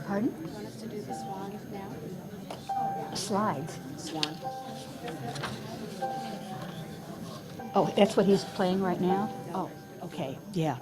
Pardon? You want us to do the swan now? Slides. Swan. Oh, that's what he's playing right now? Oh, okay, yeah.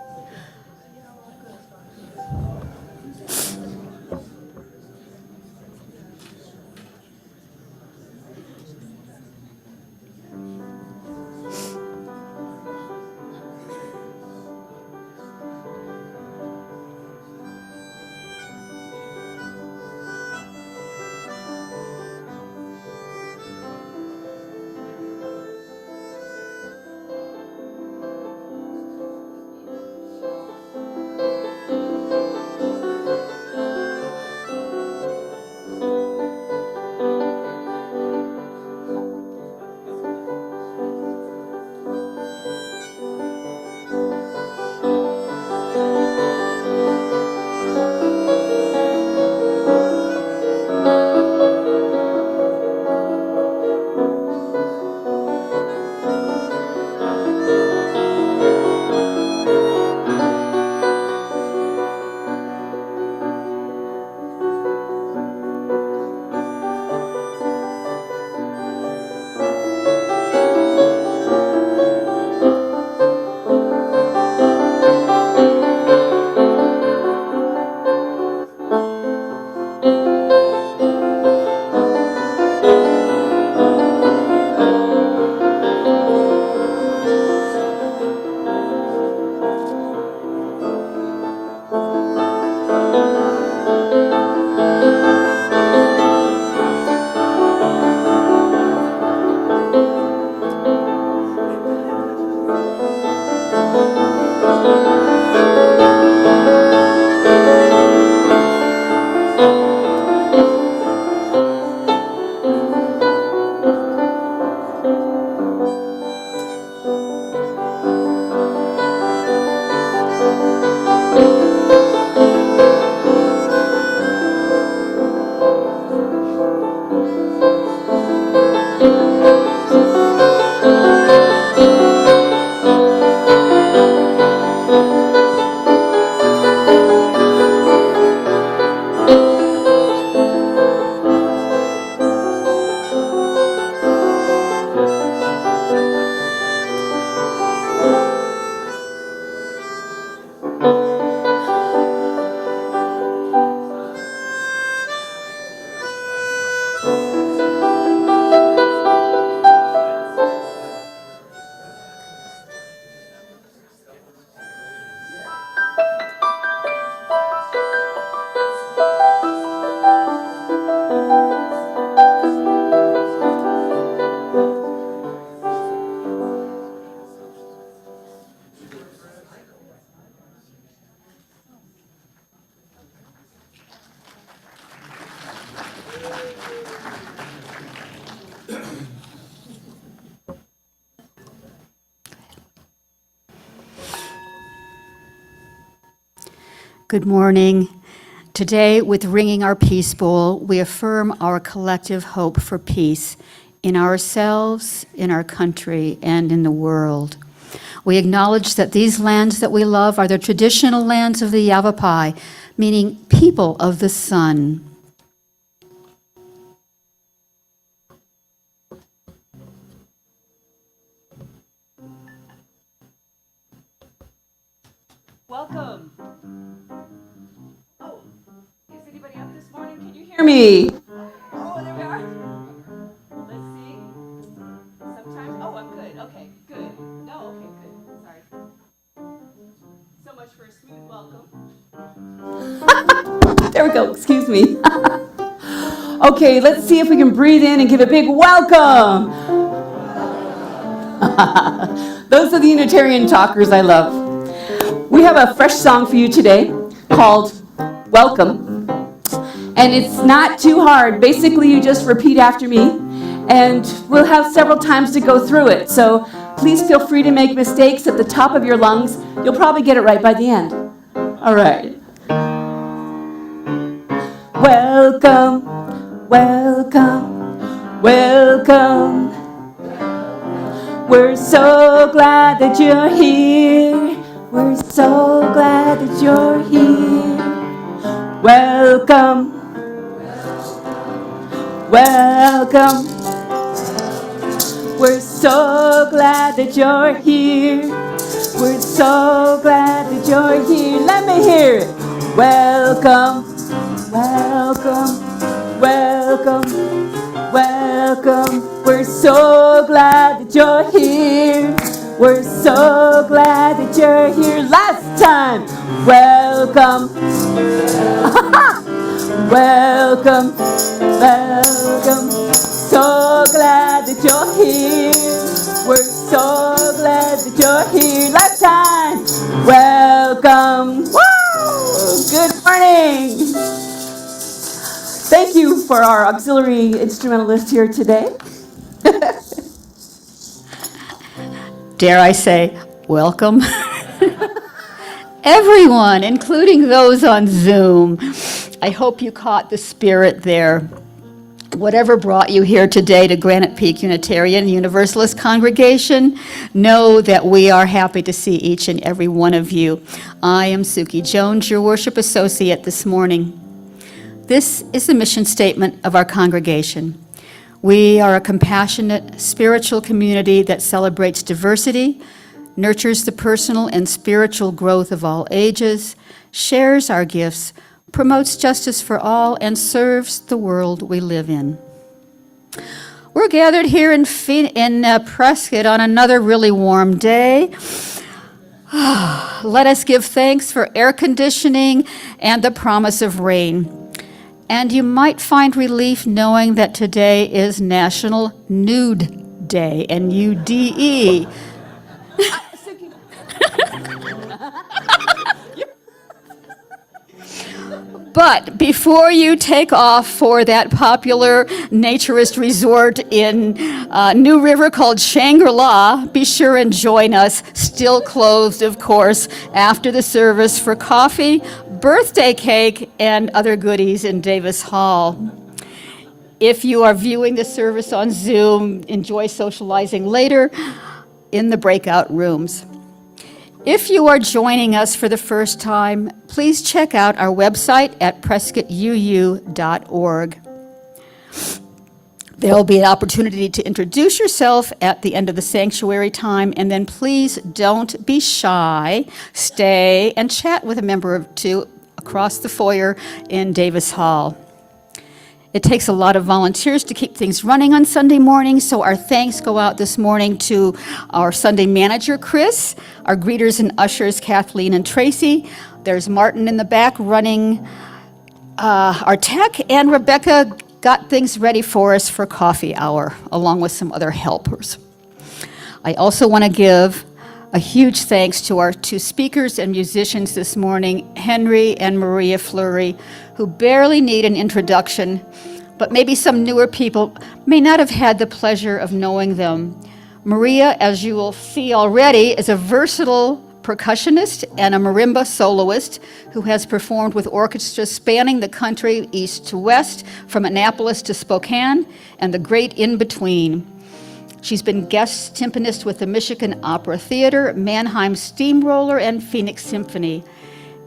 Good morning. Today, with ringing our peace bowl, we affirm our collective hope for peace in ourselves, in our country, and in the world. We acknowledge that these lands that we love are the traditional lands of the Yavapai, meaning people of the sun. Welcome. Oh, is anybody up this morning? Can you hear me? Oh, there we are. Let's see. Sometimes. Oh, I'm good. Okay, good. No, okay, good. Sorry. So much for a smooth welcome. There we go. Excuse me. Okay, let's see if we can breathe in and give a big welcome. Those are the Unitarian talkers I love. We have a fresh song for you today called Welcome. And it's not too hard. Basically, you just repeat after me, and we'll have several times to go through it. So please feel free to make mistakes at the top of your lungs. You'll probably get it right by the end. All right. Welcome, welcome, welcome. We're so glad that you're here. We're so glad that you're here. Welcome. Welcome. We're so glad that you're here. We're so glad that you're here. Let me hear it. Welcome. Welcome. Welcome. Welcome. We're so glad that you're here. We're so glad that you're here. Last time. Welcome. Welcome. Welcome. So glad that you're here. We're so glad that you're here. Last time. Welcome. Woo! Good morning. Thank you for our auxiliary instrumentalist here today. Dare I say, welcome. Everyone, including those on Zoom. I hope you caught the spirit there. Whatever brought you here today to Granite Peak Unitarian Universalist Congregation, know that we are happy to see each and every one of you. I am Suki Jones, your worship associate this morning. This is the mission statement of our congregation. We are a compassionate, spiritual community that celebrates diversity, nurtures the personal and spiritual growth of all ages, shares our gifts, promotes justice for all, and serves the world we live in. We're gathered here in Prescott on another really warm day. Let us give thanks for air conditioning and the promise of rain. And you might find relief knowing that today is National Nude Day, N-U-D-E. But before you take off for that popular naturist resort in New River called Shangri-La, be sure and join us, still closed, of course, after the service for coffee, birthday cake, and other goodies in Davis Hall. If you are viewing the service on Zoom, enjoy socializing later in the breakout rooms. If you are joining us for the first time, please check out our website at prescottuu.org. There will be an opportunity to introduce yourself at the end of the sanctuary time, and then please don't be shy. Stay and chat with a member or two across the foyer in Davis Hall. It takes a lot of volunteers to keep things running on Sunday morning, so our thanks go out this morning to our Sunday manager, Chris, our greeters and ushers, Kathleen and Tracy. There's Martin in the back running our tech, and Rebecca got things ready for us for coffee hour, along with some other helpers. I also want to give a huge thanks to our two speakers and musicians this morning, Henry and Maria Flurry, who barely need an introduction, but maybe some newer people may not have had the pleasure of knowing them. Maria, as you will see already, is a versatile percussionist and a marimba soloist who has performed with orchestras spanning the country east to west, from Annapolis to Spokane, and the great in-between. She's been guest timpanist with the Michigan Opera Theater, Mannheim Steamroller, and Phoenix Symphony.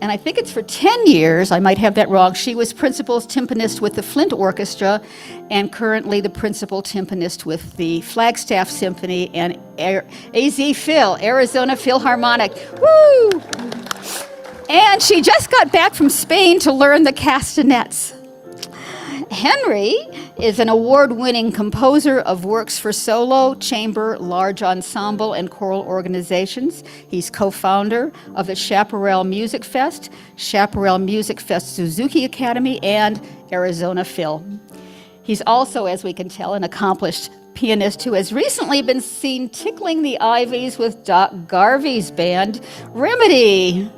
And I think it's for 10 years, I might have that wrong, she was principal timpanist with the Flint Orchestra and currently the principal timpanist with the Flagstaff Symphony and AZ Phil, Arizona Philharmonic. Woo! And she just got back from Spain to learn the castanets. Henry is an award-winning composer of works for solo, chamber, large ensemble, and choral organizations. He's co-founder of the Chaparral Music Fest Suzuki Academy, and Arizona Phil. He's also, as we can tell, an accomplished pianist who has recently been seen tickling the ivies with Doc Garvey's band, Remedy.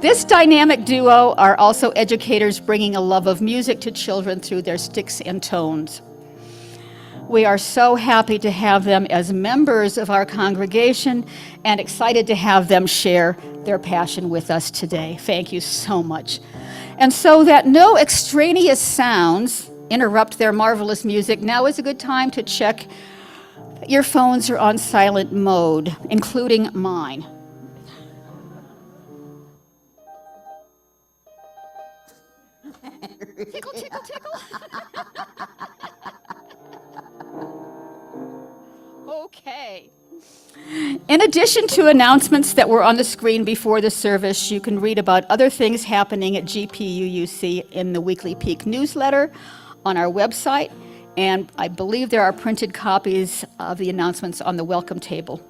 This dynamic duo are also educators bringing a love of music to children through their sticks and tones. We are so happy to have them as members of our congregation and excited to have them share their passion with us today. Thank you so much. And so that no extraneous sounds interrupt their marvelous music, now is a good time to check that your phones are on silent mode, including mine. Tickle, tickle, tickle. Okay. In addition to announcements that were on the screen before the service, you can read about other things happening at GPUUC in the Weekly Peak newsletter on our website, and I believe there are printed copies of the announcements on the welcome table.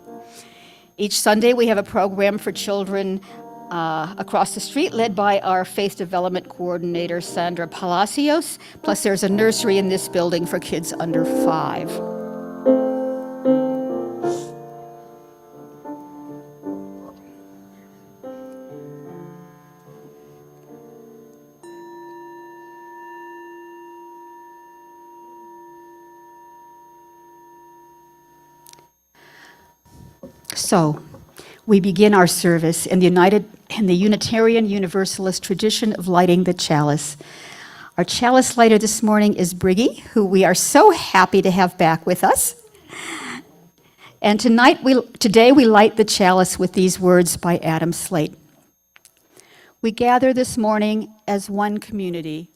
Each Sunday, we have a program for children across the street led by our faith development coordinator, Sandra Palacios, plus there's a nursery in this building for kids under 5. So, we begin our service in the Unitarian Universalist tradition of lighting the chalice. Our chalice lighter this morning is Briggy, who we are so happy to have back with us. And today we light the chalice with these words by Adam Slate. We gather this morning as one community,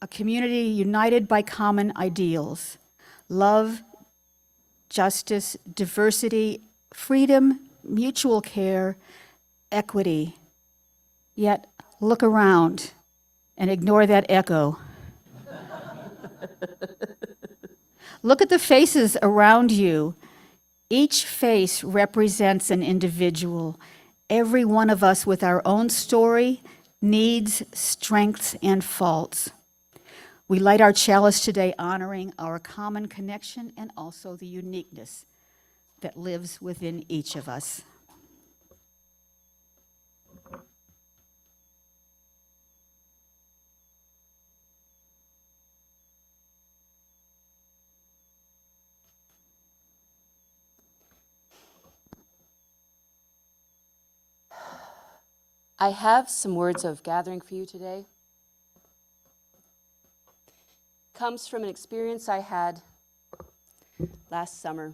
a community united by common ideals: love, justice, diversity, freedom, mutual care, equity. Yet, look around and ignore that echo. Look at the faces around you. Each face represents an individual, every one of us with our own story, needs, strengths, and faults. We light our chalice today honoring our common connection and also the uniqueness that lives within each of us. I have some words of gathering for you today. Comes from an experience I had last summer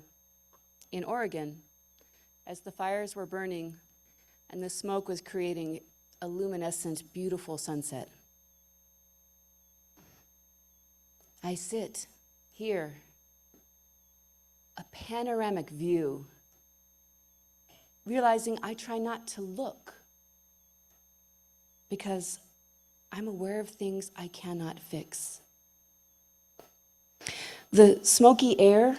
in Oregon as the fires were burning and the smoke was creating a luminescent, beautiful sunset. I sit here, a panoramic view, realizing I try not to look because I'm aware of things I cannot fix. The smoky air,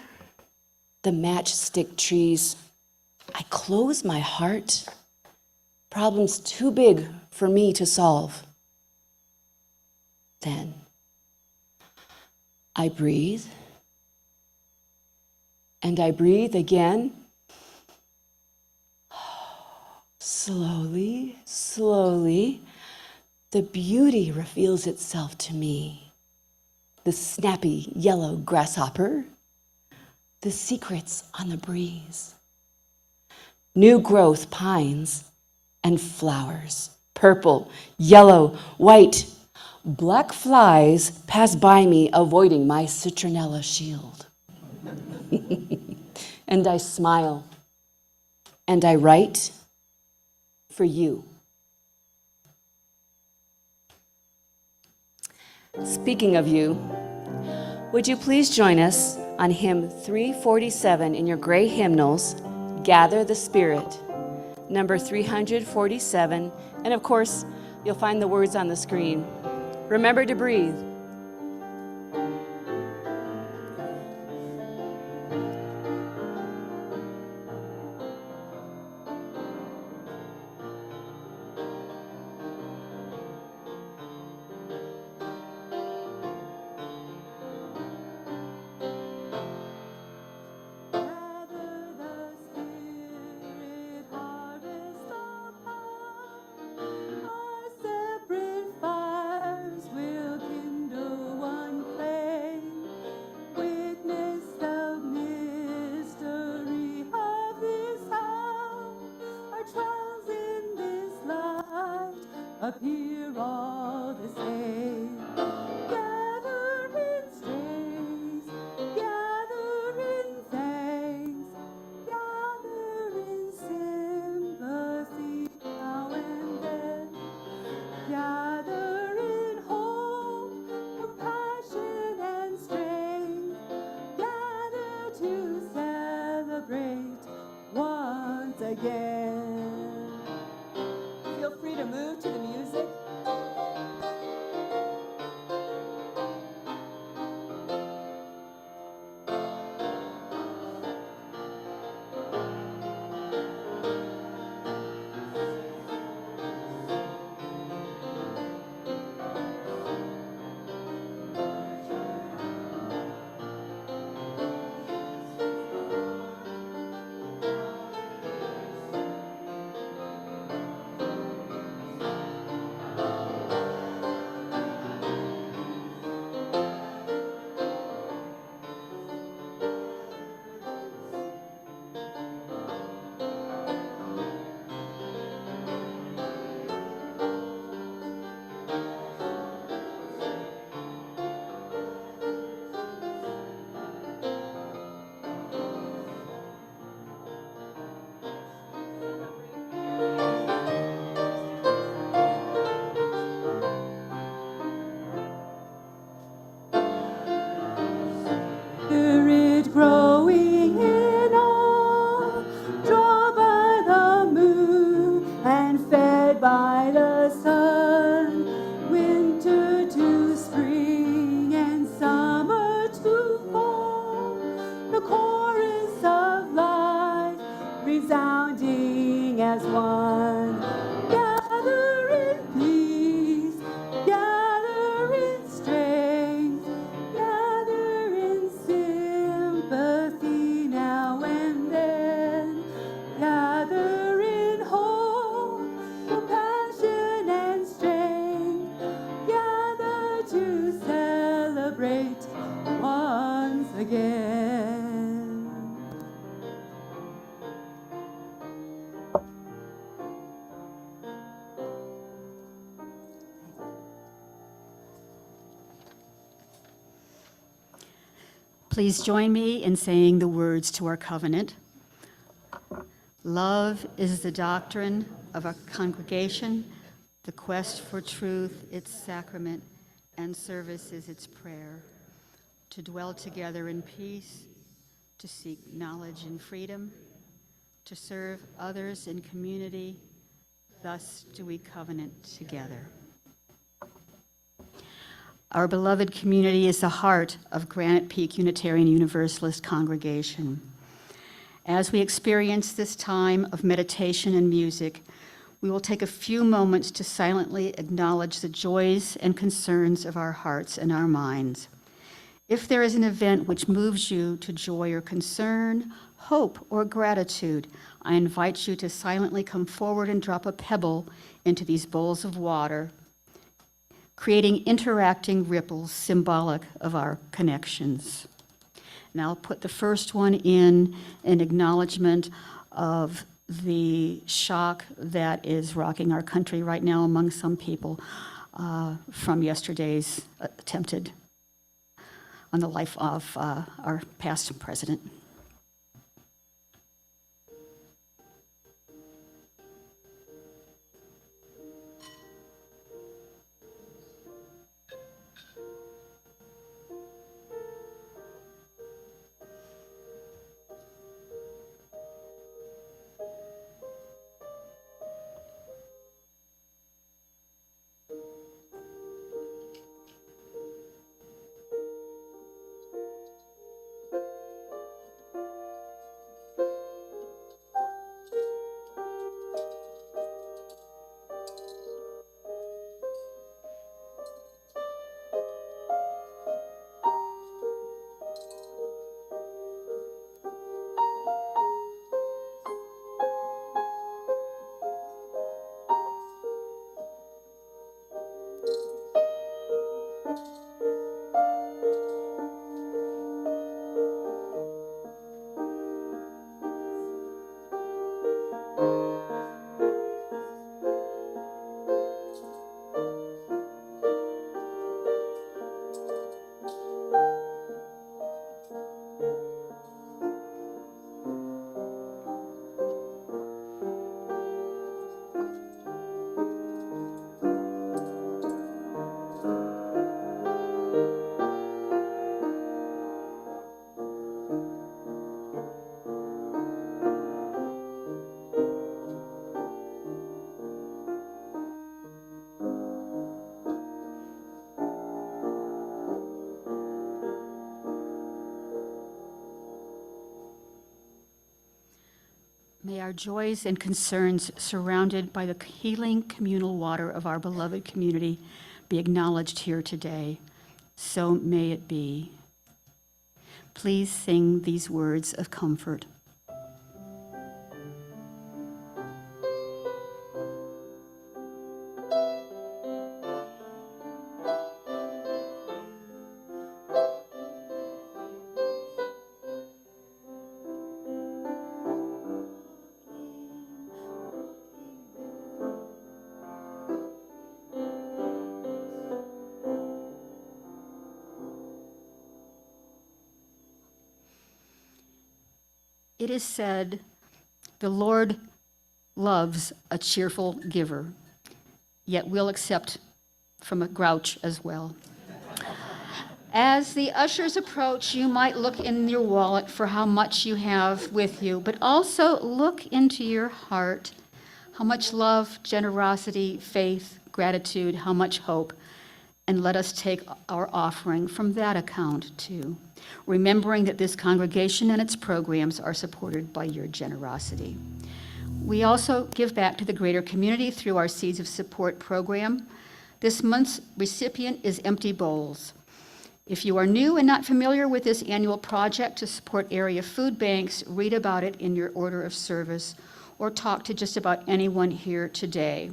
the matchstick trees, I close my heart. Problems too big for me to solve. Then I breathe, and I breathe again. Slowly, slowly, the beauty reveals itself to me. The snappy yellow grasshopper, the secrets on the breeze. New growth pines and flowers, purple, yellow, white. Black flies pass by me, avoiding my citronella shield. And I smile, and I write for you. Speaking of you, would you please join us on hymn 347 in your gray hymnals, Gather the Spirit, number 347, and of course, you'll find the words on the screen. Remember to breathe. Separate fires will kindle. again. Please join me in saying the words to our covenant. Love is the doctrine of a congregation, the quest for truth, its sacrament, and service is its prayer. To dwell together in peace, to seek knowledge and freedom, to serve others in community, thus do we covenant together. Our beloved community is the heart of Granite Peak Unitarian Universalist Congregation. As we experience this time of meditation and music, we will take a few moments to silently acknowledge the joys and concerns of our hearts and our minds. If there is an event which moves you to joy or concern, hope or gratitude, I invite you to silently come forward and drop a pebble into these bowls of water, creating interacting ripples symbolic of our connections. And I'll put the first one in acknowledgement of the shock that is rocking our country right now among some people from yesterday's attempted on the life of our past president. May our joys and concerns surrounded by the healing communal water of our beloved community be acknowledged here today. So may it be. Please sing these words of comfort. It is said, the Lord loves a cheerful giver, yet will accept from a grouch as well. As the ushers approach, you might look in your wallet for how much you have with you, but also look into your heart, how much love, generosity, faith, gratitude, how much hope, and let us take our offering from that account too, remembering that this congregation and its programs are supported by your generosity. We also give back to the greater community through our Seeds of Support program. This month's recipient is Empty Bowls. If you are new and not familiar with this annual project to support area food banks, read about it in your order of service or talk to just about anyone here today.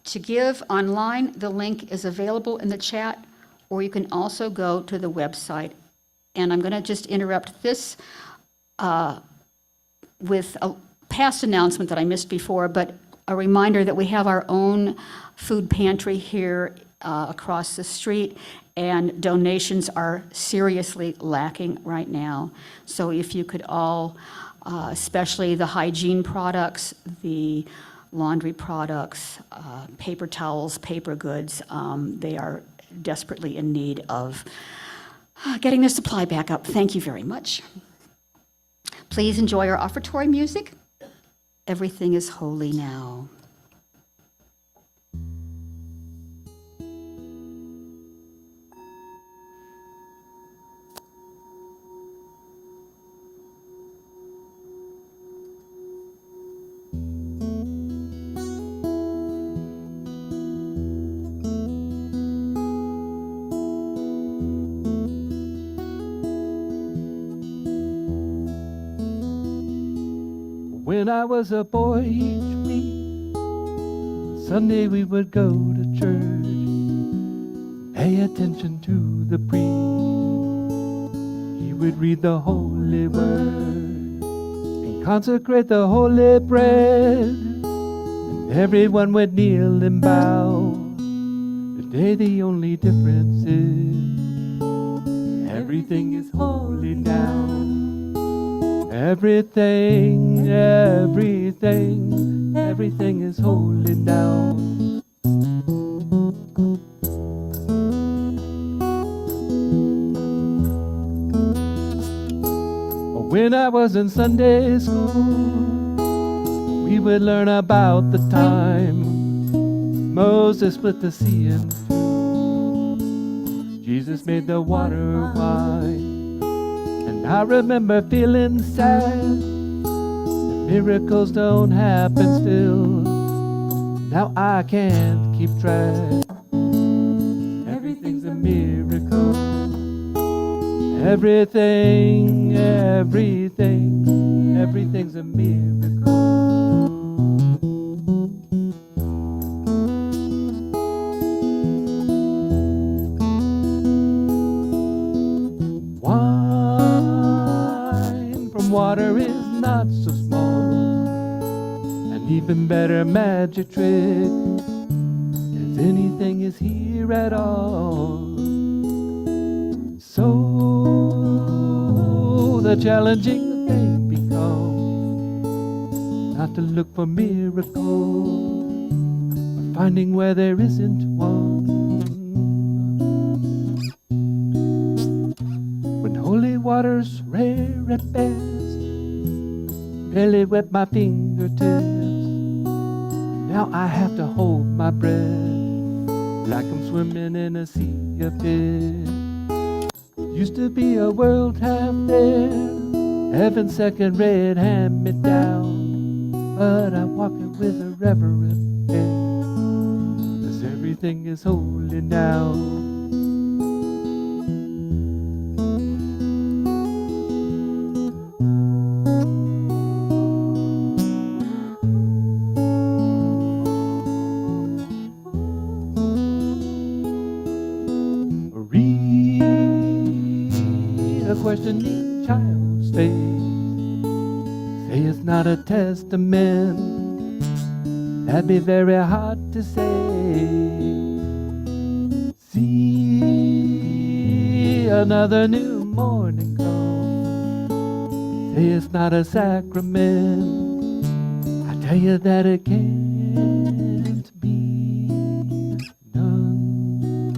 To give online, the link is available in the chat, or you can also go to the website And I'm going to just interrupt this with a past announcement that I missed before, but a reminder that we have our own food pantry here across the street, and donations are seriously lacking right now. So if you could all, especially the hygiene products, the laundry products, paper towels, paper goods, they are desperately in need of getting their supply back up. Thank you very much. Please enjoy our offertory music. Everything is holy now. When I was a boy each week, Sunday we would go to church, pay attention to the priest. He would read the holy word and consecrate the holy bread, and everyone would kneel and bow. Today the only difference is everything is holy now. Everything, everything, everything is holy now. When I was in Sunday school, we would learn about the time Moses split the sea in two. Jesus made the water wine. I remember feeling sad that miracles don't happen still. Now I can't keep track. Everything's a miracle. Everything, everything, everything's a miracle. Water is not so small. An even better magic trick, if anything is here at all. So the challenging thing becomes not to look for miracles, but finding where there isn't one. When holy water's rare at best, barely wet my fingertips. Now I have to hold my breath like I'm swimming in a sea of fish. Used to be a world half there, heaven's second rate hand me down, but I walk it with a reverent air, 'cause everything is holy now. Questioning child's faith, say it's not a testament, that'd be very hard to say. See another new morning come, say it's not a sacrament, I tell you that it can't be done.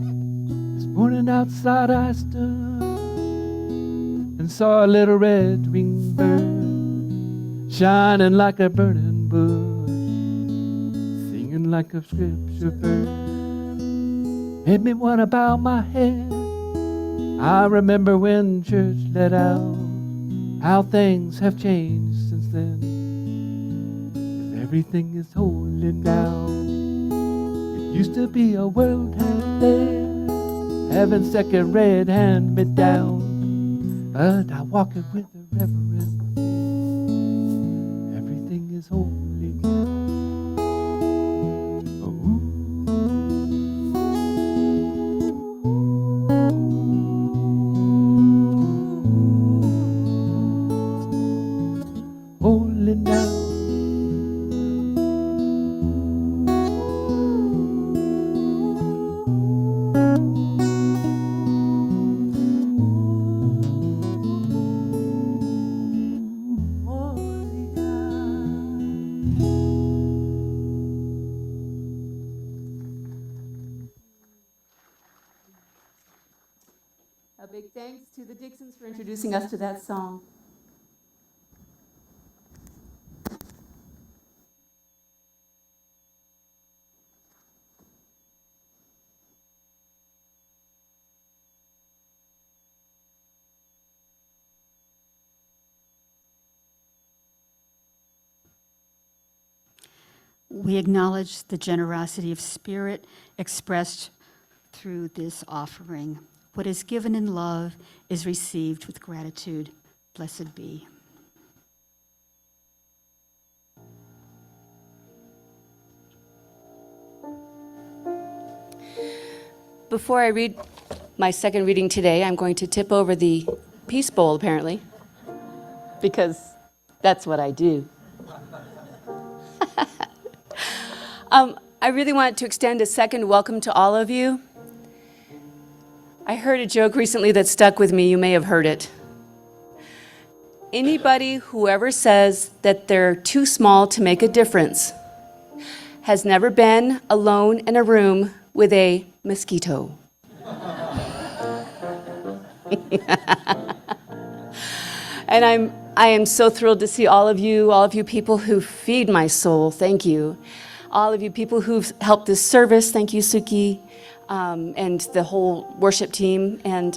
This morning outside I stood and saw a little red-winged bird shining like a burning bush, singing like a scripture verse. Made me want to bow my head. I remember when church let out, how things have changed since then, 'cause everything is holy now. It used to be a world half there, heaven's second red hand me down, but I walk it with a reverence. Everything is holy now. A big thanks to the Dixons for introducing us to that song. We acknowledge the generosity of spirit expressed through this offering. What is given in love is received with gratitude. Blessed be. Before I read my second reading today, I'm going to tip over the Peace Bowl, apparently, because that's what I do. I really want to extend a second welcome to all of you. I heard a joke recently that stuck with me. You may have heard it. Anybody who ever says that they're too small to make a difference has never been alone in a room with a mosquito. And I am so thrilled to see all of you people who feed my soul. Thank you. All of you people who've helped this service. Thank you, Suki, and the whole worship team, and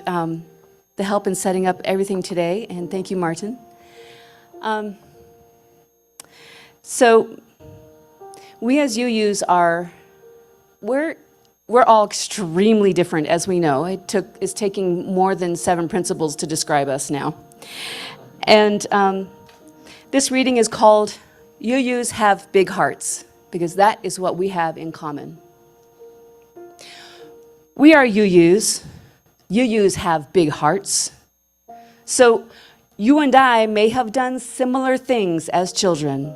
the help in setting up everything today. And thank you, Martin. So we as UUs we're all extremely different, as we know. It's taking more than 7 principles to describe us now. And this reading is called UUs Have Big Hearts, because that is what we have in common. We are UUs. UUs have big hearts. So you and I may have done similar things as children.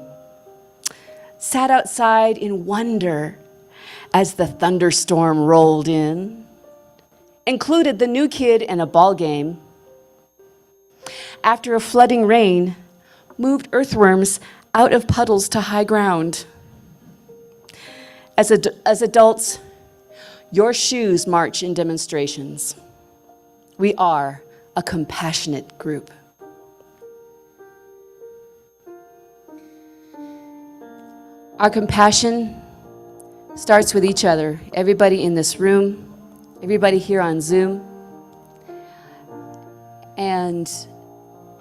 Sat outside in wonder as the thunderstorm rolled in. Included the new kid in a ball game. After a flooding rain, moved earthworms out of puddles to high ground. As adults, your shoes march in demonstrations. We are a compassionate group. Our compassion starts with each other, everybody in this room, everybody here on Zoom. And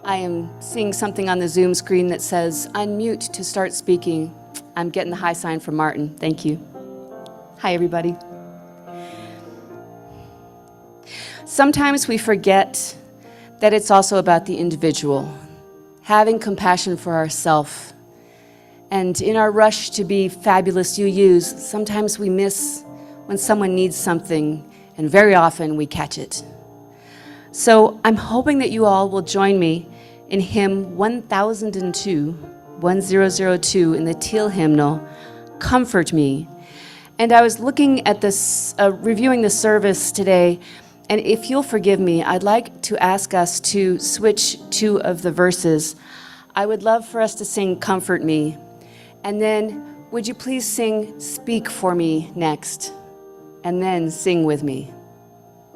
I am seeing something on the Zoom screen that says, unmute to start speaking. I'm getting the high sign from Martin. Thank you. Hi, everybody. Sometimes we forget that it's also about the individual, having compassion for ourselves. And in our rush to be fabulous UUs, sometimes we miss when someone needs something, and very often we catch it. So I'm hoping that you all will join me in hymn 1002 in the Teal hymnal, Comfort Me. And I was looking at this, reviewing the service today, and if you'll forgive me, I'd like to ask us to switch 2 of the verses. I would love for us to sing Comfort Me, and then would you please sing Speak for Me next, and then sing with me.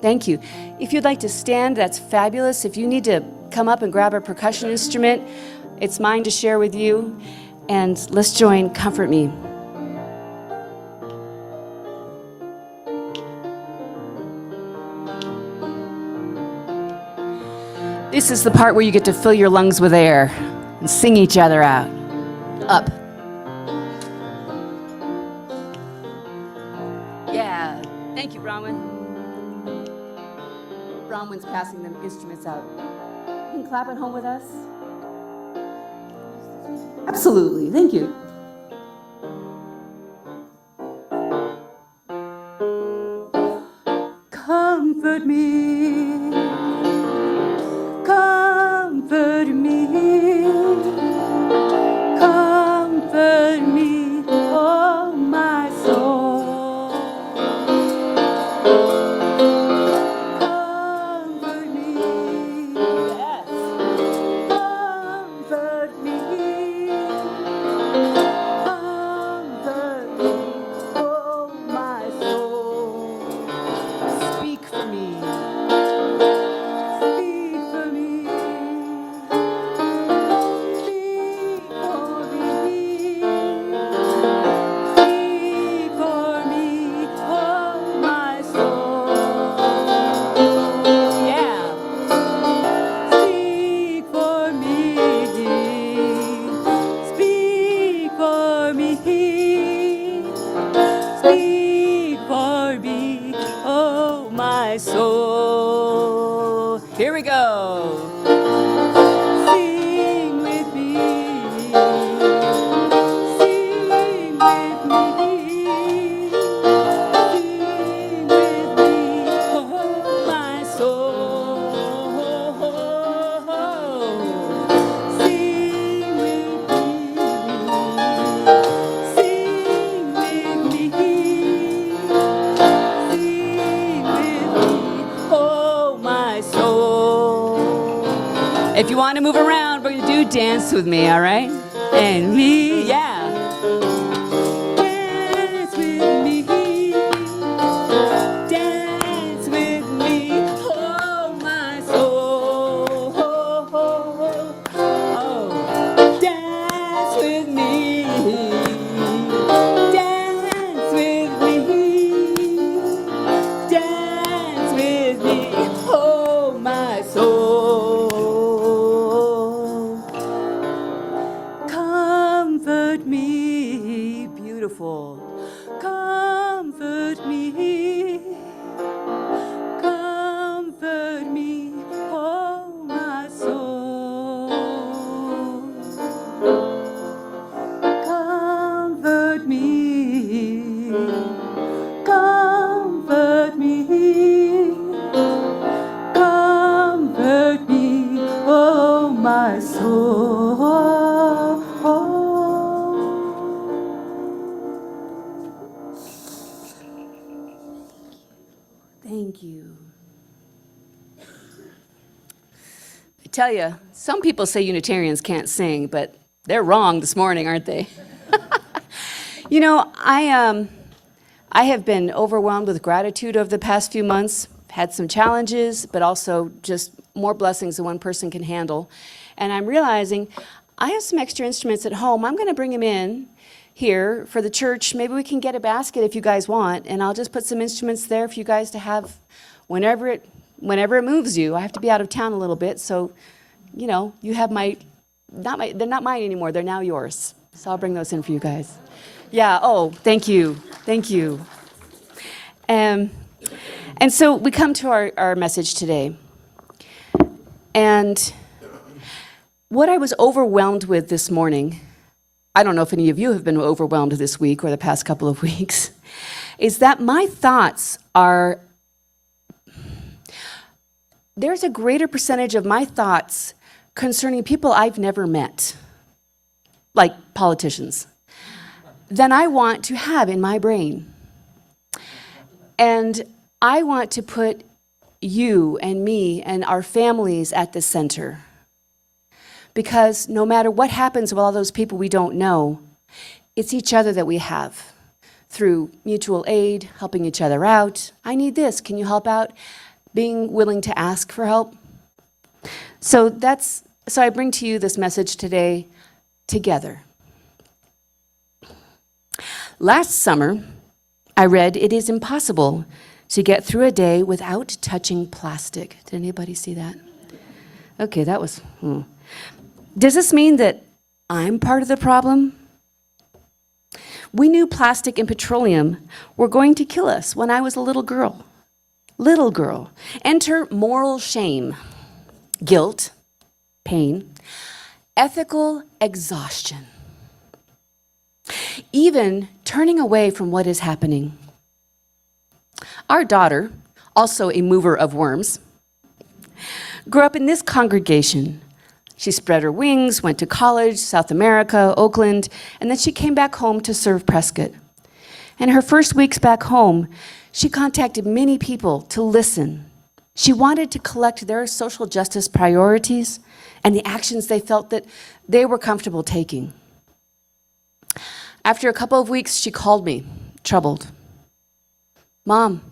Thank you. If you'd like to stand, that's fabulous. If you need to come up and grab a percussion instrument, it's mine to share with you. And let's join Comfort Me. This is the part where you get to fill your lungs with air and sing each other out. Up. Yeah. Thank you, Bronwyn. Bronwyn's passing them instruments out. You can clap at home with us. Absolutely. Thank you. Comfort me. Comfort me. Comfort me, oh my soul. Comfort me, yes. Comfort me. Comfort me, oh my soul. Speak for me. my soul. Here we go. Sing with me. Sing with me. Sing with me. Oh, my soul. Sing with me. Sing with me. Sing with me. Oh, my soul. If you want to move around, we're going to do dance with me, all right? And me, yeah. Dance with me. Dance with me. Oh, my soul. Oh, dance with me. Dance with me. Dance with me. Oh, my soul. Comfort me, beautiful. Comfort me. Comfort me, oh my soul. Comfort me. Comfort me. Comfort me, oh my soul. Thank you. I tell you, some people say Unitarians can't sing, but they're wrong this morning, aren't they? You know, I have been overwhelmed with gratitude over the past few months, had some challenges, but also just more blessings than one person can handle. And I'm realizing I have some extra instruments at home. I'm going to bring them in here for the church. Maybe we can get a basket if you guys want, and I'll just put some instruments there for you guys to have whenever it moves you. I have to be out of town a little bit, so, you know, you have they're not mine anymore, they're now yours. So I'll bring those in for you guys. Yeah, oh, thank you. Thank you. And so we come to our message today. And what I was overwhelmed with this morning, I don't know if any of you have been overwhelmed this week or the past couple of weeks, is that my thoughts are, there's a greater percentage of my thoughts concerning people I've never met, like politicians, than I want to have in my brain. And I want to put you and me and our families at the center. Because no matter what happens with all those people we don't know, it's each other that we have through mutual aid, helping each other out. I need this, can you help out? Being willing to ask for help. So I bring to you this message today, together. Last summer, I read, "It is impossible to get through a day without touching plastic." Did anybody see that? Okay, that was... Does this mean that I'm part of the problem? We knew plastic and petroleum were going to kill us when I was a little girl. Little girl. Enter moral shame, guilt, pain, ethical exhaustion, even turning away from what is happening. Our daughter, also a mover of worms, grew up in this congregation. She spread her wings, went to college, South America, Oakland, and then she came back home to serve Prescott. And her first weeks back home, she contacted many people to listen. She wanted to collect their social justice priorities and the actions they felt that they were comfortable taking. After a couple of weeks, she called me, troubled. "Mom,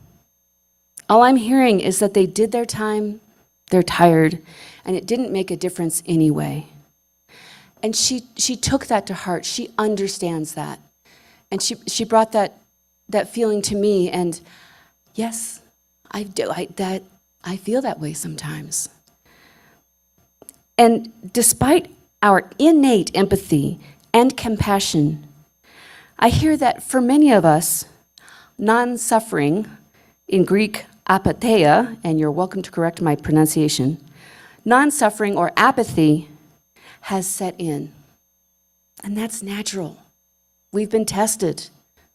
all I'm hearing is that they did their time, they're tired, and it didn't make a difference anyway." And she took that to heart. She understands that. And she brought that feeling to me, and yes, I feel that way sometimes. And despite our innate empathy and compassion, I hear that for many of us, non-suffering, in Greek, apatheia, and you're welcome to correct my pronunciation, non-suffering or apathy has set in. And that's natural. We've been tested.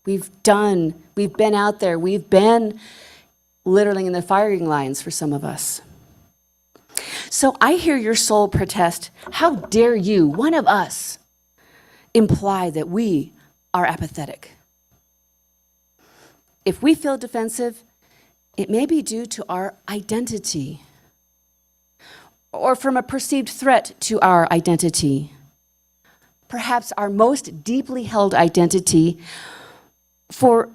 We've been out there. We've been literally in the firing lines for some of us. So I hear your soul protest, how dare you, one of us, imply that we are apathetic. If we feel defensive, it may be due to our identity or from a perceived threat to our identity. Perhaps our most deeply held identity, for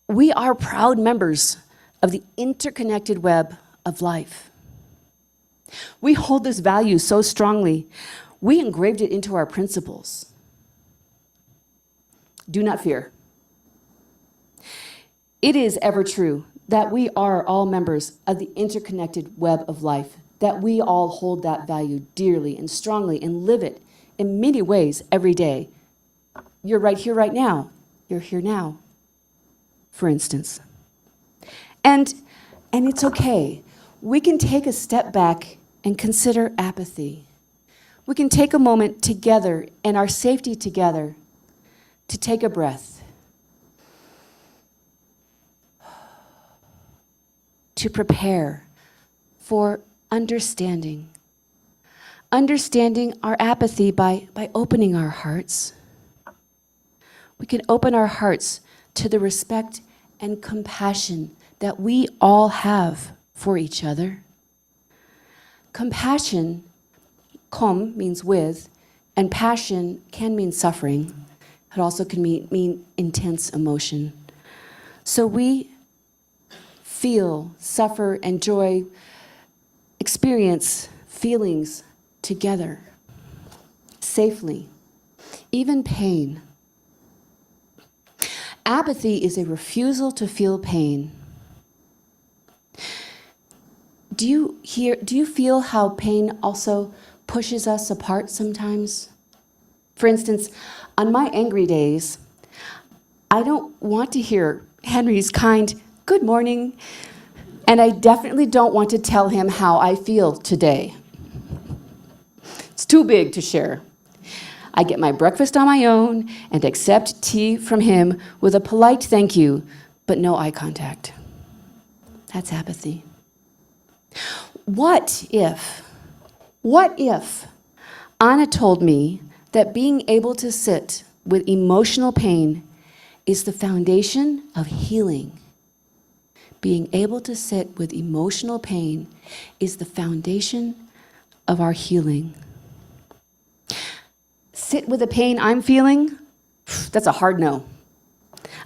we are proud members of the interconnected web of life. We hold this value so strongly, we engraved it into our principles. Do not fear. It is ever true that we are all members of the interconnected web of life, that we all hold that value dearly and strongly and live it in many ways every day. You're right here, right now. You're here now, for instance. And it's okay. We can take a step back and consider apathy. We can take a moment together and our safety together to take a breath, to prepare for understanding our apathy by opening our hearts. We can open our hearts to the respect and compassion that we all have for each other. Compassion, com means with, and passion can mean suffering. It also can mean intense emotion. So we feel, suffer, enjoy, experience feelings together, safely, even pain. Apathy is a refusal to feel pain. Do you feel how pain also pushes us apart sometimes? For instance, on my angry days, I don't want to hear Henry's kind good morning, and I definitely don't want to tell him how I feel today. It's too big to share. I get my breakfast on my own and accept tea from him with a polite thank you, but no eye contact. That's apathy. What if Anna told me that being able to sit with emotional pain is the foundation of healing? Being able to sit with emotional pain is the foundation of our healing. Sit with the pain I'm feeling? That's a hard no.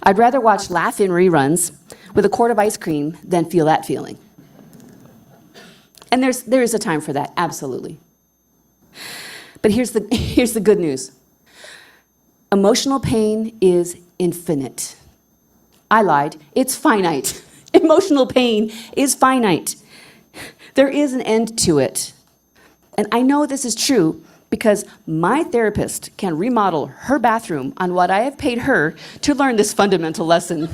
I'd rather watch Laugh-In reruns with a quart of ice cream than feel that feeling. And there is a time for that, absolutely. But here's the good news. Emotional pain is infinite. I lied. It's finite. Emotional pain is finite. There is an end to it. And I know this is true because my therapist can remodel her bathroom on what I have paid her to learn this fundamental lesson.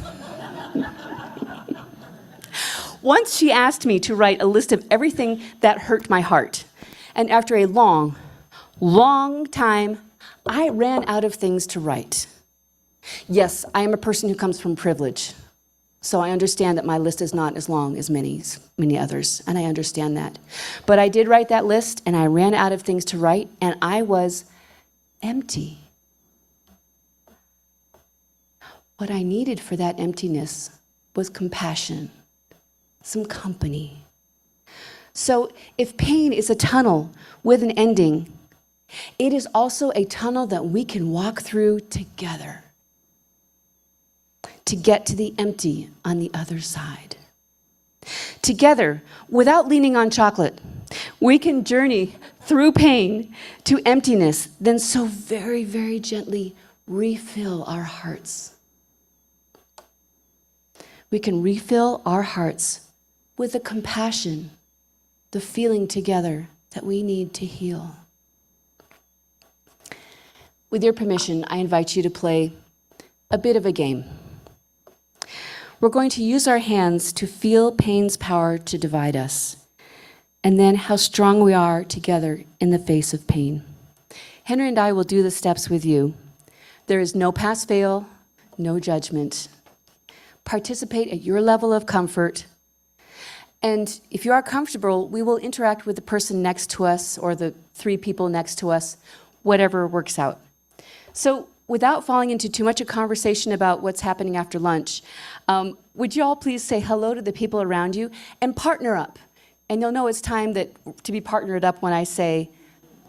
Once she asked me to write a list of everything that hurt my heart. And after a long, long time, I ran out of things to write. Yes, I am a person who comes from privilege. So I understand that my list is not as long as many others, and I understand that. But I did write that list, and I ran out of things to write, and I was empty. What I needed for that emptiness was compassion, some company. So if pain is a tunnel with an ending, it is also a tunnel that we can walk through together to get to the empty on the other side. Together, without leaning on chocolate, we can journey through pain to emptiness, then so very, very gently refill our hearts. We can refill our hearts with the compassion, the feeling together that we need to heal. With your permission, I invite you to play a bit of a game. We're going to use our hands to feel pain's power to divide us, and then how strong we are together in the face of pain. Henry and I will do the steps with you. There is no pass-fail, no judgment. Participate at your level of comfort. And if you are comfortable, we will interact with the person next to us or the 3 people next to us, whatever works out. So without falling into too much a conversation about what's happening after lunch, would you all please say hello to the people around you and partner up? And you'll know it's time to be partnered up when I say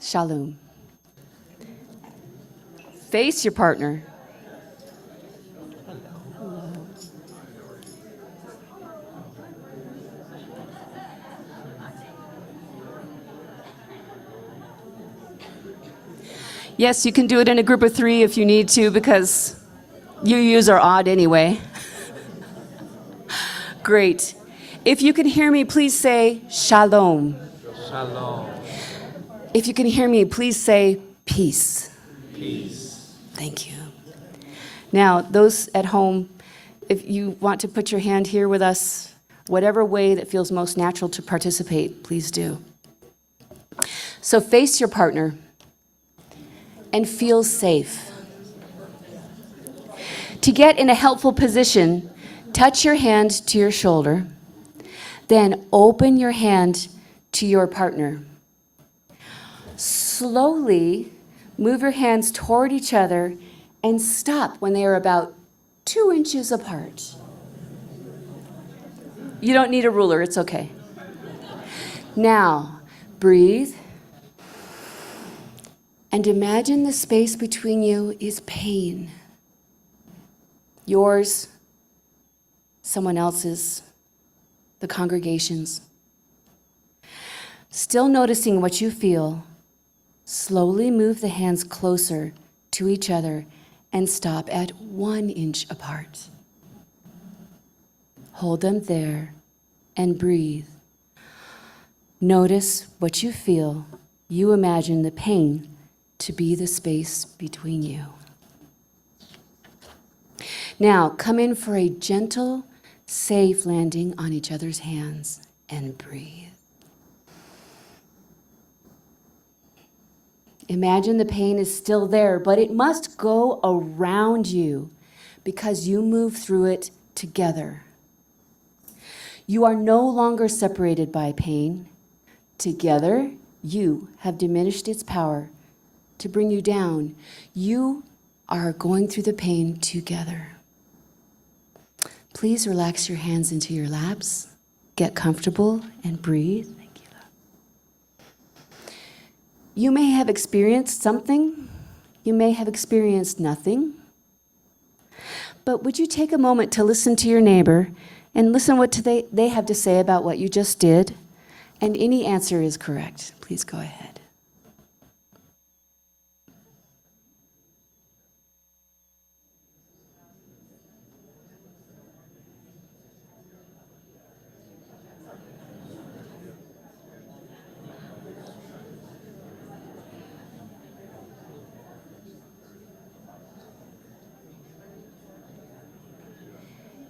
shalom. Face your partner. Yes, you can do it in a group of 3 if you need to, because UUs are odd anyway. Great. If you can hear me, please say shalom. Shalom. If you can hear me, please say peace. Peace. Thank you. Now, those at home, if you want to put your hand here with us, whatever way that feels most natural to participate, please do. So face your partner and feel safe. To get in a helpful position, touch your hand to your shoulder, then open your hand to your partner. Slowly move your hands toward each other and stop when they are about 2 inches apart. You don't need a ruler, it's okay. Now, breathe. And imagine the space between you is pain. Yours, someone else's, the congregation's. Still noticing what you feel, slowly move the hands closer to each other and stop at 1 inch apart. Hold them there and breathe. Notice what you feel. You imagine the pain to be the space between you. Now, come in for a gentle, safe landing on each other's hands and breathe. Imagine the pain is still there, but it must go around you because you move through it together. You are no longer separated by pain. Together, you have diminished its power to bring you down. You are going through the pain together. Please relax your hands into your laps. Get comfortable and breathe. Thank you. You may have experienced something. You may have experienced nothing. But would you take a moment to listen to your neighbor and listen what they have to say about what you just did? And any answer is correct. Please go ahead.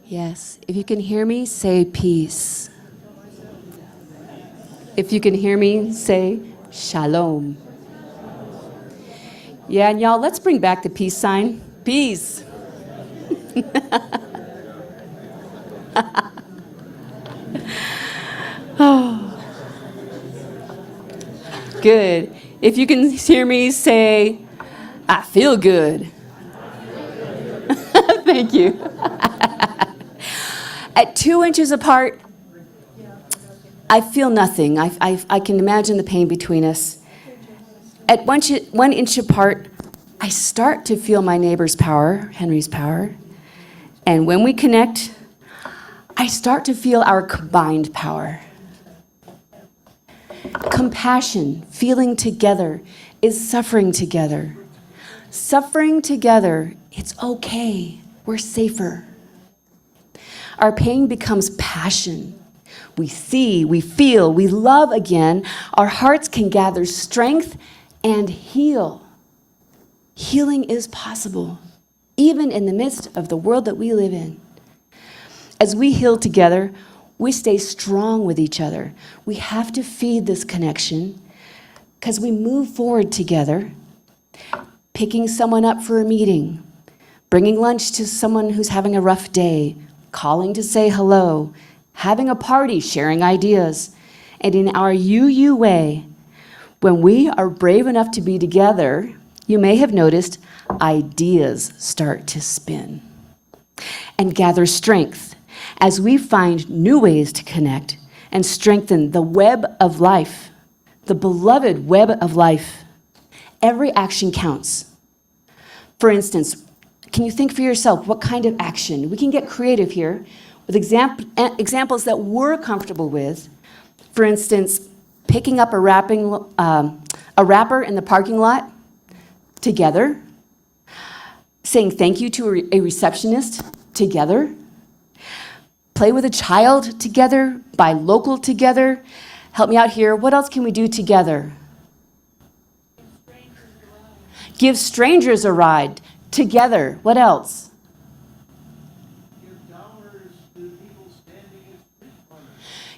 Yes, if you can hear me, say peace. If you can hear me, say shalom. Yeah, and y'all, let's bring back the peace sign. Peace. Oh. Good. If you can hear me, say, I feel good. Thank you. At 2 inches apart, I feel nothing. I can imagine the pain between us. At 1 inch apart, I start to feel my neighbor's power, Henry's power. And when we connect, I start to feel our combined power. Compassion, feeling together, is suffering together. Suffering together, it's okay. We're safer. Our pain becomes passion. We see, we feel, we love again. Our hearts can gather strength and heal. Healing is possible, even in the midst of the world that we live in. As we heal together, we stay strong with each other. We have to feed this connection because we move forward together, picking someone up for a meeting, bringing lunch to someone who's having a rough day, calling to say hello, having a party, sharing ideas. And in our UU way, when we are brave enough to be together, you may have noticed ideas start to spin and gather strength as we find new ways to connect and strengthen the web of life, the beloved web of life. Every action counts. For instance, can you think for yourself what kind of action? We can get creative here with examples that we're comfortable with. For instance, picking up a wrapper in the parking lot together, saying thank you to a receptionist together, play with a child together, buy local together. Help me out here. What else can we do together? Give strangers a ride together. What else?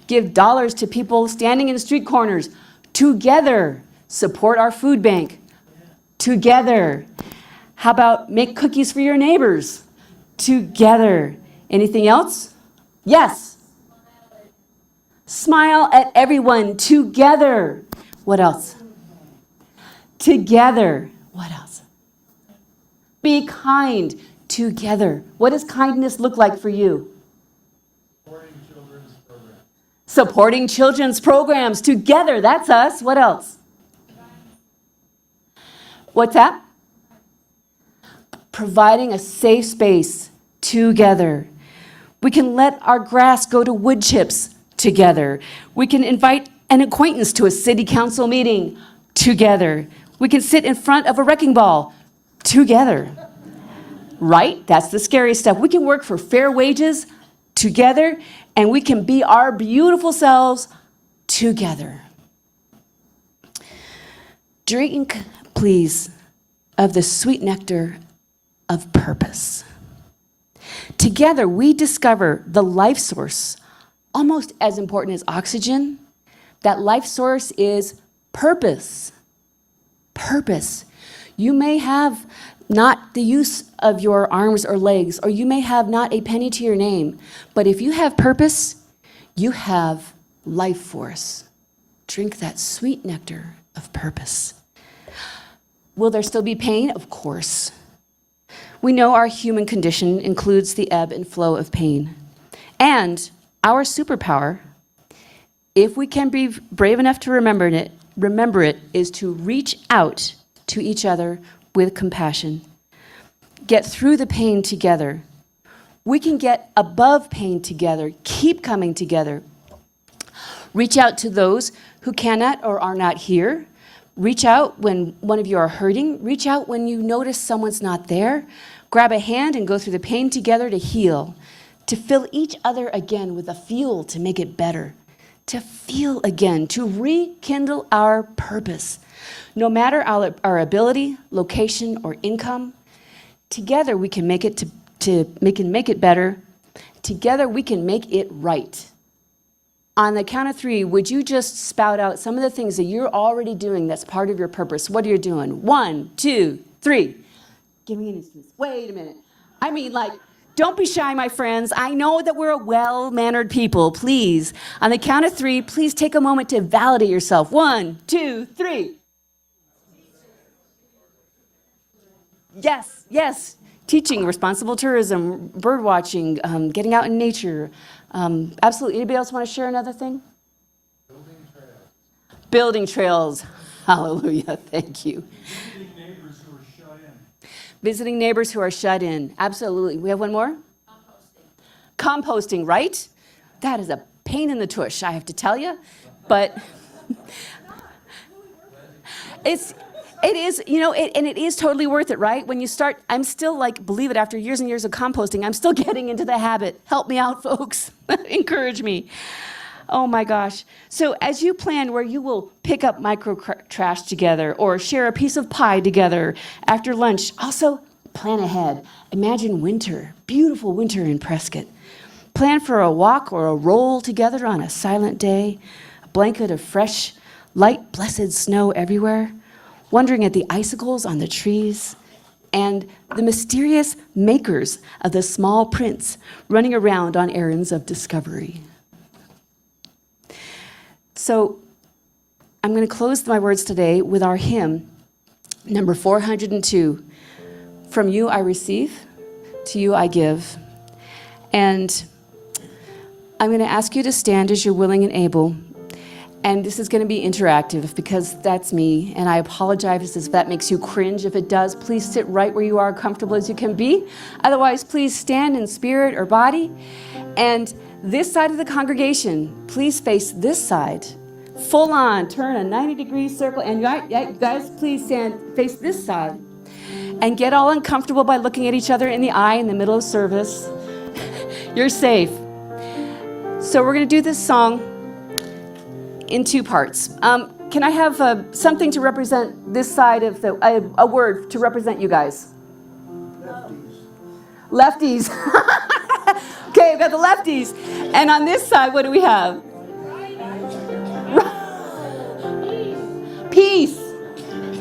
Give dollars to people standing in street corners. Together. Support our food bank. Together. How about make cookies for your neighbors? Together. Anything else? Yes. Smile at everyone. Together. What else? Together. What else? Be kind. Together. What does kindness look like for you? Supporting children's programs together. That's us. What else? What's that? Providing a safe space together. We can let our grass go to wood chips together. We can invite an acquaintance to a city council meeting together. We can sit in front of a wrecking ball together. Right? That's the scary stuff. We can work for fair wages together, and we can be our beautiful selves together. Drink, please, of the sweet nectar of purpose. Together, we discover the life source, almost as important as oxygen. That life source is purpose. Purpose. You may have not the use of your arms or legs, or you may have not a penny to your name, but if you have purpose, you have life force. Drink that sweet nectar of purpose. Will there still be pain? Of course. We know our human condition includes the ebb and flow of pain. And our superpower, if we can be brave enough to remember it, is to reach out to each other with compassion. Get through the pain together. We can get above pain together, keep coming together. Reach out to those who cannot or are not here. Reach out when one of you are hurting. Reach out when you notice someone's not there. Grab a hand and go through the pain together to heal, to fill each other again with a fuel to make it better, to feel again, to rekindle our purpose. No matter our ability, location, or income, together we can make it make it better. Together we can make it right. On the count of 3, would you just spout out some of the things that you're already doing that's part of your purpose? What are you doing? 1, 2, 3. Give me an instance. Wait a minute. I mean, don't be shy, my friends. I know that we're a well-mannered people. Please, on the count of 3, please take a moment to validate yourself. 1, 2, 3. Yes, yes. Teaching, responsible tourism, bird watching, getting out in nature. Absolutely. Anybody else want to share another thing? Building trails. Hallelujah. Thank you. Visiting neighbors who are shut in. Visiting neighbors who are shut in. Absolutely. We have one more? Composting, right? That is a pain in the tush, I have to tell you. But it is, and it is totally worth it, right? When you start, I'm still believe it, after years and years of composting, I'm still getting into the habit. Help me out, folks. Encourage me. Oh my gosh. So as you plan where you will pick up micro trash together or share a piece of pie together after lunch, also plan ahead. Imagine winter, beautiful winter in Prescott. Plan for a walk or a roll together on a silent day, a blanket of fresh, light, blessed snow everywhere, wondering at the icicles on the trees, and the mysterious makers of the small prints running around on errands of discovery. So I'm going to close my words today with our hymn, number 402, From You I Receive, to You I Give. And I'm going to ask you to stand as you're willing and able. And this is going to be interactive because that's me. And I apologize if that makes you cringe. If it does, please sit right where you are, comfortable as you can be. Otherwise, please stand in spirit or body. And this side of the congregation, please face this side. Full on, turn a 90-degree circle. And guys, please face this side. And get all uncomfortable by looking at each other in the eye in the middle of service. You're safe. So we're going to do this song in two parts. Can I have something to represent this side of a word to represent you guys? Lefties. Okay, we've got the lefties. And on this side, what do we have? Peace.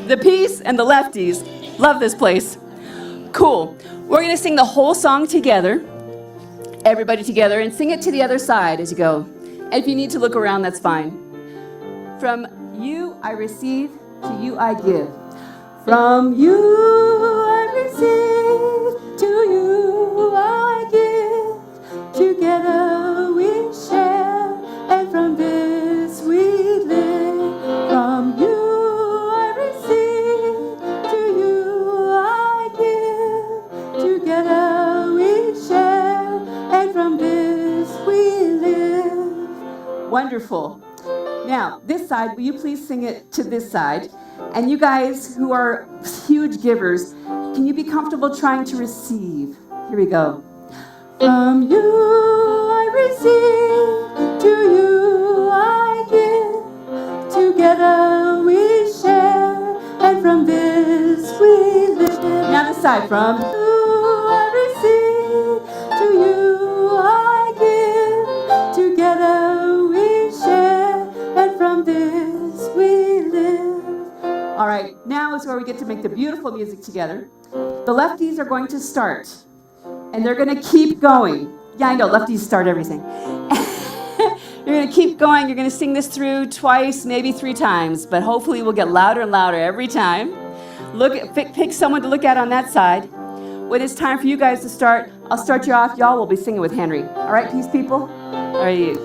The peace and the lefties. Love this place. Cool. We're going to sing the whole song together. Everybody together, and sing it to the other side as you go. And if you need to look around, that's fine. From you I receive, to you I give. From you I receive, to you I give. Together we share, and from this we live. From you I receive, to you I give. Together we share, and from this we live. Wonderful. Now, this side, will you please sing it to this side? And you guys who are huge givers, can you be comfortable trying to receive? Here we go. From you I receive, to you I give. Together we share, and from this we live. Now this side. From you I receive, to you I give. Together we share, and from this we live. All right, now is where we get to make the beautiful music together. The lefties are going to start, and they're going to keep going. Yeah, I know, lefties start everything. You're going to keep going. You're going to sing this through twice, maybe 3 times, but hopefully we'll get louder and louder every time. Pick someone to look at on that side. When it's time for you guys to start, I'll start you off. Y'all will be singing with Henry. All right, peace people? All right, you.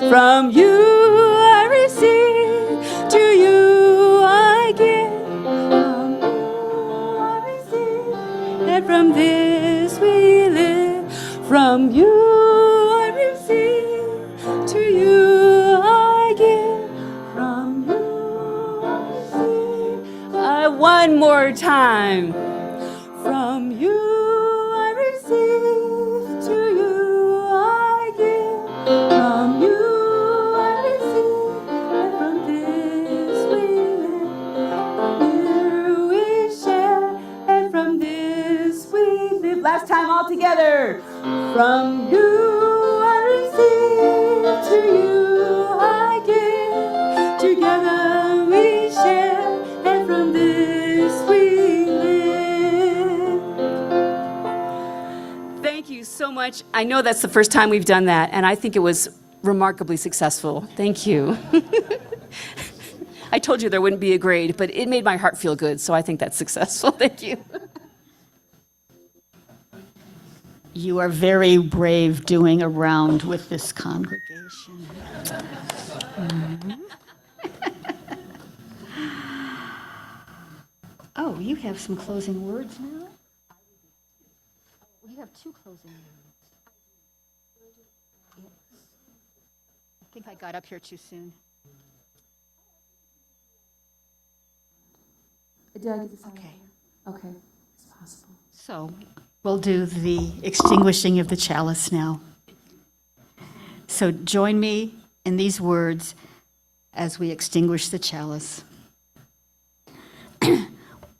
From you I receive, to you I give. From you I receive, and from this we live. From you I receive, to you I give. From you I receive. One more time. From you I receive, to you I give. From you I receive, and from this we live. Here we share, and from this we live. Last time all together. From you I receive, to you I give. Together we share, and from this we live. Thank you so much. I know that's the first time we've done that, and I think it was remarkably successful. Thank you. I told you there wouldn't be a grade, but it made my heart feel good, so I think that's successful. Thank you. You are very brave doing a round with this congregation. Oh, you have some closing words now? You have 2 closing words. Yes. I think I got up here too soon. Did I get this? Okay. Okay, it's possible. So we'll do the extinguishing of the chalice now. So join me in these words as we extinguish the chalice.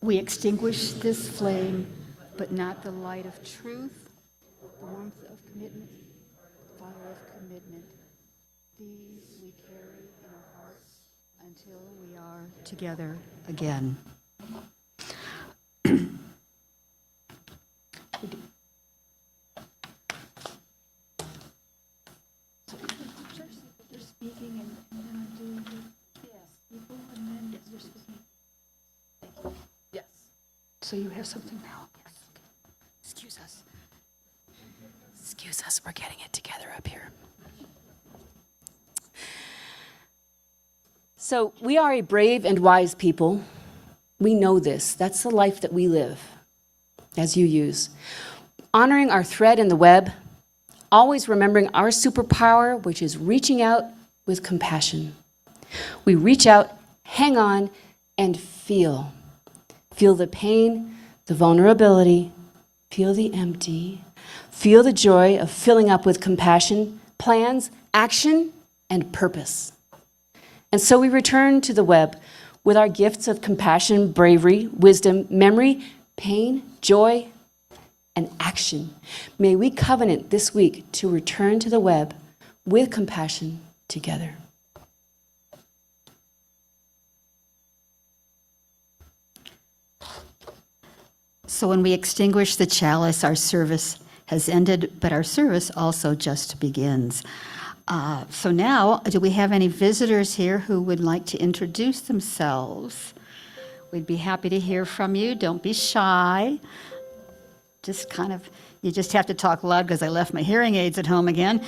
We extinguish this flame but not the light of truth, warmth of commitment, fire of commitment. These we carry in our hearts until we are together again. They're speaking and then I do people and then you're speaking. Yes. So you have something now? Yes. Excuse us. Excuse us, we're getting it together up here. So, we are a brave and wise people. We know this. That's the life that we live, as you use. Honoring our thread in the web, always remembering our superpower, which is reaching out with compassion. We reach out, hang on, and feel. Feel the pain, the vulnerability, feel the empty, feel the joy of filling up with compassion, plans, action, and purpose. And so we return to the web with our gifts of compassion, bravery, wisdom, memory, pain, joy, and action. May we covenant this week to return to the web with compassion together. So when we extinguish the chalice, our service has ended, but our service also just begins. So now, do we have any visitors here who would like to introduce themselves? We'd be happy to hear from you. Don't be shy. You just have to talk loud because I left my hearing aids at home again.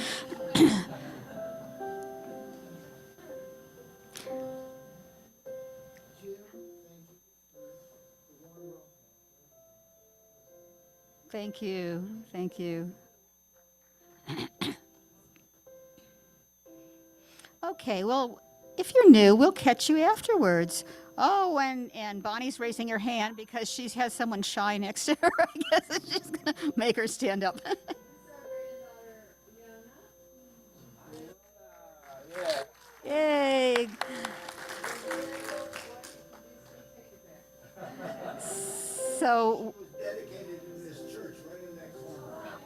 Thank you. Thank you. Okay, well, if you're new, we'll catch you afterwards. Oh, and Bonnie's raising her hand because she has someone shy next to her. I guess she's going to make her stand up. Yay. So,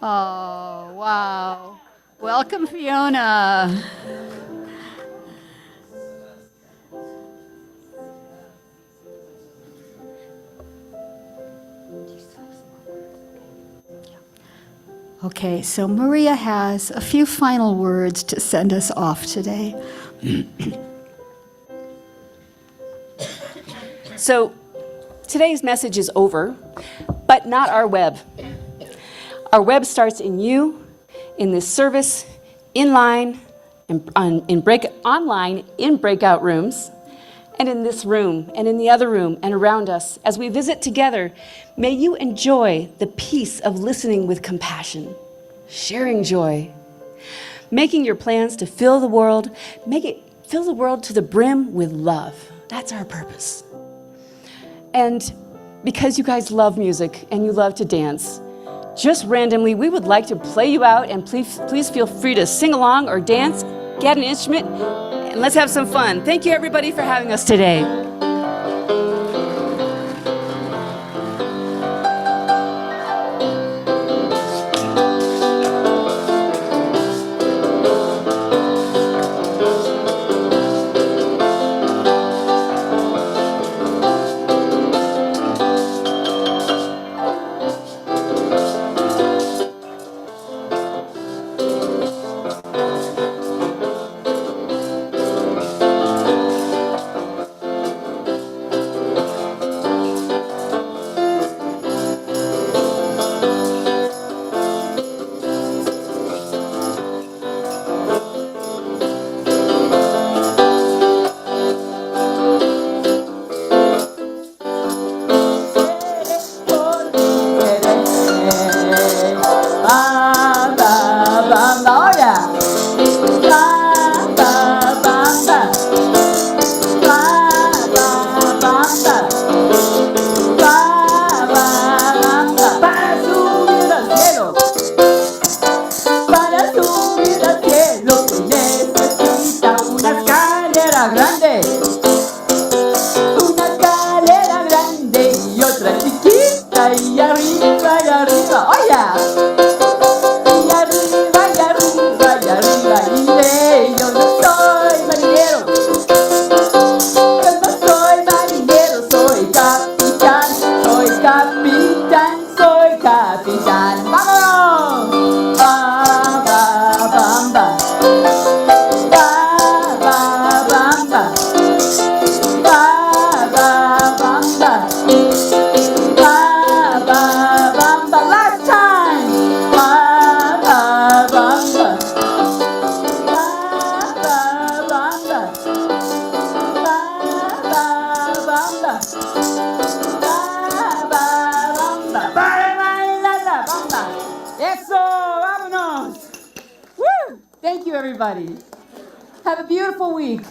oh, wow. Welcome, Fiona. Okay, so Maria has a few final words to send us off today. So, today's message is over, but not our web. Our web starts in you, in this service, online, in breakout rooms, and in this room, and in the other room, and around us. As we visit together, may you enjoy the peace of listening with compassion, sharing joy, making your plans to fill the world to the brim with love. That's our purpose. And because you guys love music and you love to dance, just randomly, we would like to play you out, and please feel free to sing along or dance, get an instrument, and let's have some fun. Thank you, everybody, for having us today. Una escalera grande y otra chiquita y arriba Thank you, everybody. Have a beautiful week.